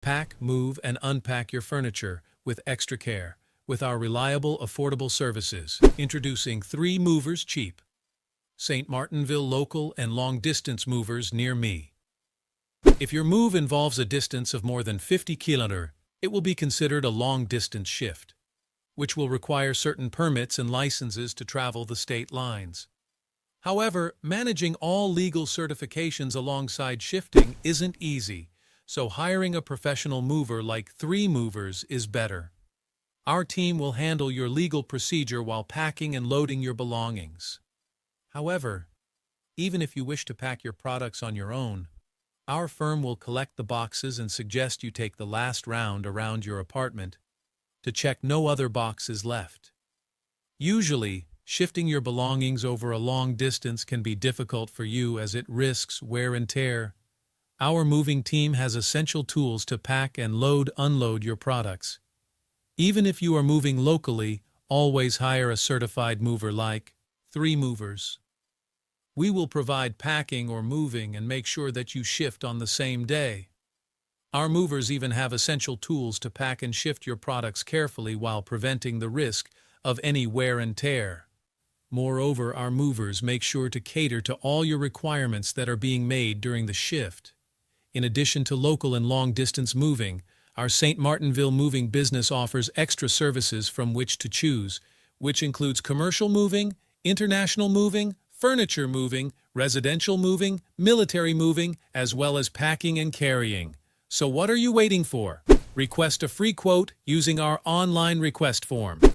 Pack, move, and unpack your furniture with extra care with our reliable, affordable services. Introducing 3 movers cheap. St Martinville local and long-distance movers near me. If your move involves a distance of more than 50 km, it will be considered a long-distance shift, which will require certain permits and licenses to travel the state lines. However, managing all legal certifications alongside shifting isn't easy, so hiring a professional mover like 3 movers is better. Our team will handle your legal procedure while packing and loading your belongings. However, even if you wish to pack your products on your own, our firm will collect the boxes and suggest you take the last round around your apartment to check no other boxes left. Usually, shifting your belongings over a long distance can be difficult for you as it risks wear and tear. Our moving team has essential tools to pack and unload your products. Even if you are moving locally, always hire a certified mover like 3 movers. We will provide packing or moving and make sure that you shift on the same day. Our movers even have essential tools to pack and shift your products carefully while preventing the risk of any wear and tear. Moreover, our movers make sure to cater to all your requirements that are being made during the shift. In addition to local and long-distance moving, our St. Martinville moving business offers extra services from which to choose, which includes commercial moving, international moving, furniture moving, residential moving, military moving, as well as packing and carrying. So what are you waiting for? Request a free quote using our online request form.